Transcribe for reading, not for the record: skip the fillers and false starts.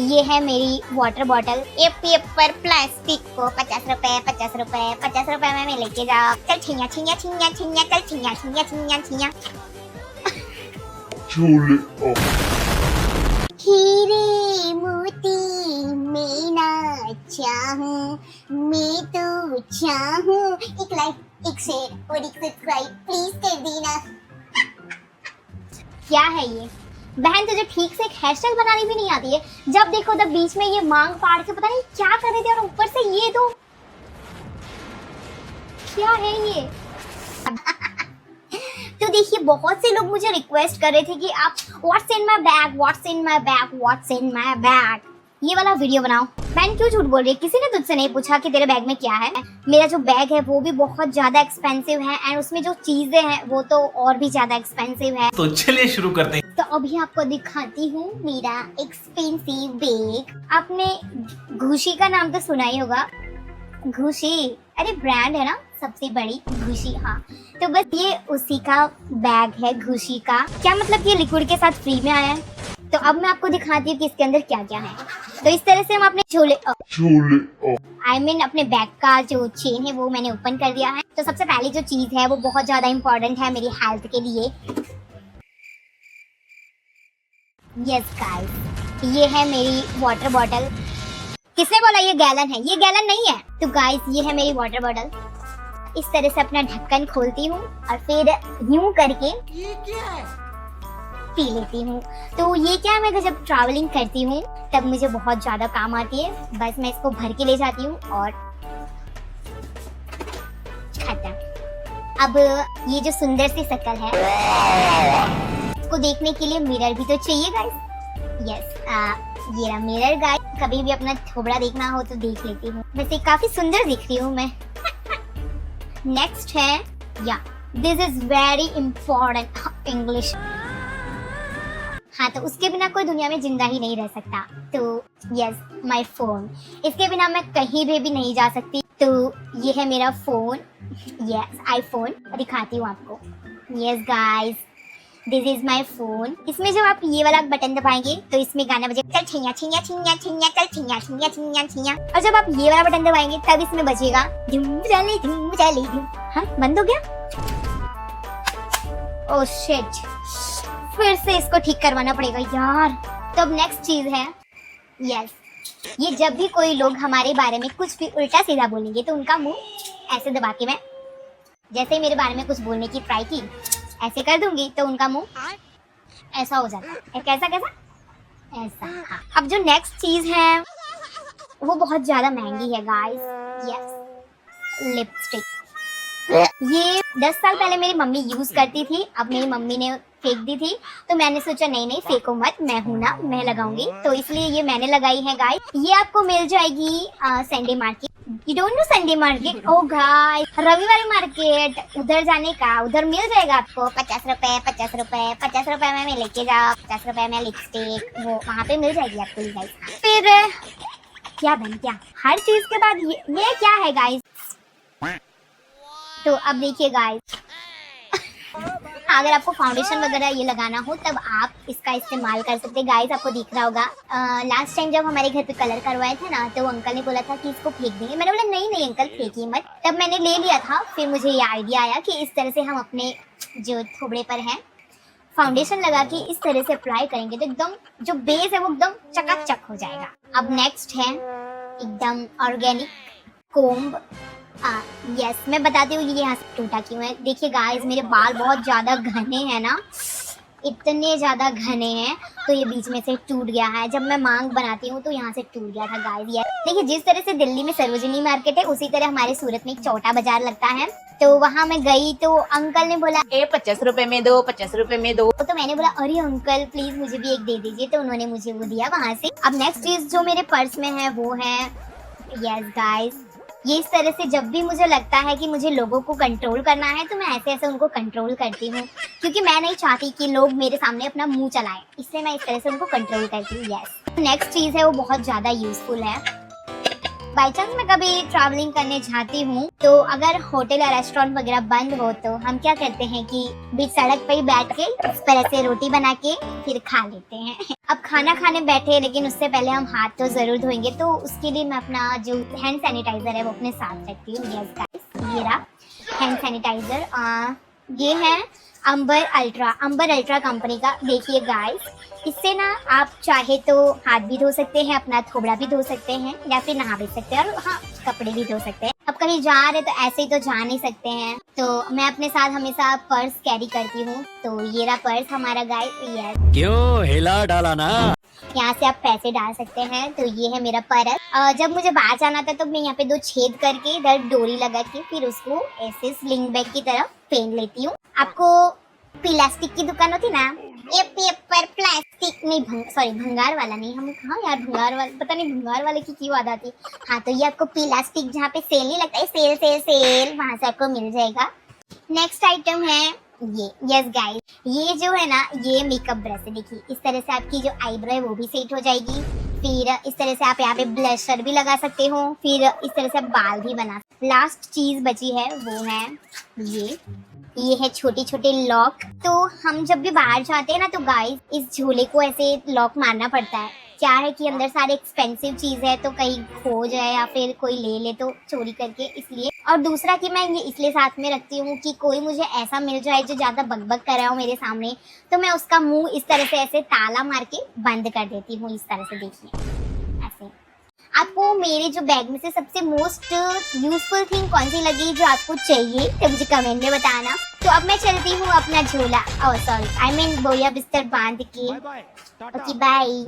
ये है मेरी वाटर बॉटल। ये पर प्लास्टिक को 50 रुपए 50 रुपए 50 रुपए में लेके जाओ। चल छिया छिया छिया छिया चल छिया छिया छिया छिया। हीरे मोती मैं ना चाहूं, मैं तो चाहूं। एक लाइक, एक शेयर और एक सब्सक्राइब प्लीज कर देना। क्या है ये? बहन तुझे ठीक से एक हेयर स्टाइल बनानी भी नहीं आती है। जब देखो तब बीच में ये मांग फाड़ के पता नहीं क्या कर रहे थे, और ऊपर से ये तो क्या है ये? तो देखिए, बहुत से लोग मुझे रिक्वेस्ट कर रहे थे कि आप what's in my bag, what's in my bag, what's in my bag, ये वाला वीडियो बनाओ। बहन क्यों झूठ बोल रही है? किसी ने तुझसे नहीं पूछा कि तेरे बैग में क्या है। मेरा जो बैग है वो भी बहुत ज्यादा एक्सपेंसिव है, एंड उसमें जो चीजें हैं वो तो और भी ज्यादा एक्सपेंसिव है। तो चलिए शुरू करते हैं। तो अभी आपको दिखाती हूँ मेरा एक्सपेंसिव बैग। आपने घुशी का नाम तो सुना ही होगा। घुशी, अरे ब्रांड है ना सबसे बड़ी, घुशी। हाँ, तो बस ये उसी का बैग है, घुशी का। क्या मतलब ये लिक्विड के साथ फ्री में आया है। तो अब मैं आपको दिखाती हूँ कि इसके अंदर क्या क्या है। तो इस तरह से हम अपने आई मीन अपने बैग का जो चेन है वो मैंने ओपन कर दिया है। तो सबसे पहली जो चीज है वो बहुत ज्यादा इम्पोर्टेंट है मेरी हेल्थ के लिए। यस गाइस, ये है मेरी वाटर बॉटल। किसने बोला ये गैलन है? ये गैलन नहीं है। तो गाइस, ये है मेरी वाटर बॉटल। इस तरह से अपना ढक्कन खोलती हूँ और फिर यूं करके ये क्या है? पी लेती हूँ। तो ये क्या है, मैं जब ट्रैवलिंग करती हूँ तब मुझे बहुत ज्यादा काम आती है। बस मैं इसको भर के ले जाती हूँ और खत्म। अब ये जो सुंदर सी शक्ल है इसको देखने के लिए मिरर भी तो चाहिए गाइस। यस, ये रहा मिरर गाइस। कभी भी अपना थोबड़ा देखना हो तो देख लेती हूँ। वैसे काफी सुंदर दिख रही हूँ मैं। नेक्स्ट है, या this is very important English. हाँ, तो उसके बिना कोई दुनिया में जिंदा ही नहीं रह सकता। तो यस, माय फोन। इसके बिना मैं कहीं भी नहीं जा सकती। तो ये है मेरा फोन, यस आईफोन। दिखाती हूँ आपको। Yes guys, this is my phone. इसमें जब आप ये वाला बटन दबाएंगे तो इसमें गाना बजेगा, चल छिया छिया छिया छिया चल छिया छिया छिया छिया। और जब आप ये वाला बटन दबाएंगे तब इसमें बजेगा धूम चले धूम चले धूम। हाँ, बंद हो गया। ओह शिट, फिर से इसको ठीक करवाना पड़ेगा यार। तो अब नेक्स्ट चीज है, यस, ये जब भी कोई लोग हमारे बारे में कुछ भी उल्टा सीधा बोलेंगे तो उनका मुंह ऐसे दबा के, मैं जैसे ही मेरे बारे में कुछ बोलने की ट्राई की ऐसे कर दूंगी तो उनका मुंह ऐसा हो जाता है। कैसा कैसा? ऐसा। हाँ, अब जो नेक्स्ट चीज है वो बहुत ज्यादा महंगी है गाइस। Yes, lipstick. ये 10 साल पहले मेरी मम्मी यूज करती थी। अब मेरी मम्मी ने फेंक दी थी, तो मैंने सोचा नहीं फेंको मत, मैं हूं ना, मैं लगाऊंगी। तो इसलिए ये मैंने लगाई है गाइस। ये आपको मिल जाएगी Sunday market. You don't know Sunday market? Oh guys, रविवार मार्केट, उधर जाने का, उधर मिल जाएगा आपको 50 रुपए 50 रुपए 50 रुपए में लेके जाओ। 50 रुपए में लिपस्टिक, वो वहाँ पे मिल जाएगी आपको गाइस। फिर क्या बन क्या, हर चीज के बाद ये क्या है गाइस? तो अब देखिए गाइस, अगर आपको फाउंडेशन वगैरह ये लगाना हो तब आप इसका इस्तेमाल कर सकते हैं। गाइस, आपको दिख रहा होगा, लास्ट टाइम जब हमारे घर पे कलर करवाए थे ना, तो अंकल ने बोला था कि इसको फेंक देंगे। मैंने बोला नहीं अंकल, फेंकिए मत। तब मैंने ले लिया था। फिर मुझे ये आइडिया आया कि इस तरह से हम अपने जो थोबड़े पर है फाउंडेशन लगा के इस तरह से अप्लाई करेंगे तो एकदम जो बेस है वो एकदम चकाचक हो जाएगा। अब नेक्स्ट है एकदम ऑर्गेनिक कोम्ब। यस, मैं बताती हूँ ये यहाँ से टूटा क्यों है। देखिए गाइस, मेरे बाल बहुत ज्यादा घने हैं ना, इतने ज्यादा घने हैं, तो ये बीच में से टूट गया है। जब मैं मांग बनाती हूँ तो यहाँ से टूट गया था गाइस। ये देखिए, जिस तरह से दिल्ली में सरोजिनी मार्केट है उसी तरह हमारे सूरत में एक चौटा बाजार लगता है। तो वहाँ मैं गई तो अंकल ने बोला 50 रुपए में दो, 50 रुपए में दो। तो मैंने बोला अरे अंकल प्लीज मुझे भी एक दे दीजिए। तो उन्होंने मुझे वो दिया वहाँ से। अब नेक्स्ट चीज जो मेरे पर्स में है वो है, यस गाइस, ये इस तरह से जब भी मुझे लगता है कि मुझे लोगों को कंट्रोल करना है तो मैं ऐसे ऐसे उनको कंट्रोल करती हूँ, क्योंकि मैं नहीं चाहती कि लोग मेरे सामने अपना मुंह चलाएं। इसलिए मैं इस तरह से उनको कंट्रोल करती हूँ। यस, नेक्स्ट चीज है वो बहुत ज्यादा यूजफुल है। बाई चांस मैं कभी ट्रैवलिंग करने जाती हूँ तो अगर होटल या रेस्टोरेंट वगैरह बंद हो तो हम क्या करते हैं कि बीच सड़क पे ही बैठ के इस तरह से रोटी बना के फिर खा लेते हैं। अब खाना खाने बैठे लेकिन उससे पहले हम हाथ तो जरूर धोएंगे, तो उसके लिए मैं अपना जो हैंड सैनिटाइजर है वो अपने साथ रखती हूँ। यस गाइस, ये रहा हैंड सैनिटाइजर। ये है अंबर अल्ट्रा कंपनी का। देखिए गाइस, इससे ना आप चाहे तो हाथ भी धो सकते हैं, अपना थोबड़ा भी धो सकते हैं या फिर नहा भी सकते हैं, और हाँ कपड़े भी धो सकते हैं। अब कहीं जा रहे तो ऐसे ही तो जा नहीं सकते हैं, तो मैं अपने साथ हमेशा पर्स कैरी करती हूँ। तो ये रहा पर्स हमारा गाइस। यस, क्यों हिला डाला ना। यहाँ से आप पैसे डाल सकते हैं। तो ये है मेरा पर्स। जब मुझे बाहर जाना था तो मैं यहाँ पे 2 छेद करके इधर डोरी लगा के फिर उसको ऐसे स्लिंग बैग की तरफ पहन लेती हूँ। आपको प्लास्टिक की दुकान होती ना, ये पेपर प्लास्टिक नहीं, सॉरी भंगार वाला नहीं, हम हाँ यार भंगार वाला, पता नहीं भंगार वाले की क्यों याद आती। हाँ, तो ये आपको प्लास्टिक जहाँ पे सेल नहीं लगता है, सेल वहां से आपको मिल जाएगा। नेक्स्ट आइटम है ये। यस गाइस, ये जो है ना ये मेकअप ब्रश है। देखिए इस तरह से आपकी जो आईब्रो है वो भी सेट हो जाएगी। फिर इस तरह से आप यहाँ पे ब्लशर भी लगा सकते हो, फिर इस तरह से आप बाल भी बना। लास्ट चीज बची है वो है ये है छोटे छोटे लॉक। तो हम जब भी बाहर जाते हैं ना तो गाइस इस झोले को ऐसे लॉक मारना पड़ता है। क्या है कि अंदर सारे एक्सपेंसिव चीज है तो कहीं खो जाए या फिर कोई ले ले तो चोरी करके, इसलिए। और दूसरा कि मैं ये इसलिए साथ में रखती हूँ कि कोई मुझे ऐसा मिल जाए जो ज्यादा बकबक कर रहा हो मेरे सामने, तो मैं उसका मुंह इस तरह से ऐसे ताला मार के बंद कर देती हूँ। इस तरह से देखिए ऐसे। आपको मेरे जो बैग में से सबसे मोस्ट यूजफुल थिंग कौन सी लगी जो आपको चाहिए तो मुझे कमेंट में बताना। तो अब मैं चलती हूँ अपना झोला, सॉरी आई मीन बोरिया बिस्तर बांध के। Okay bye.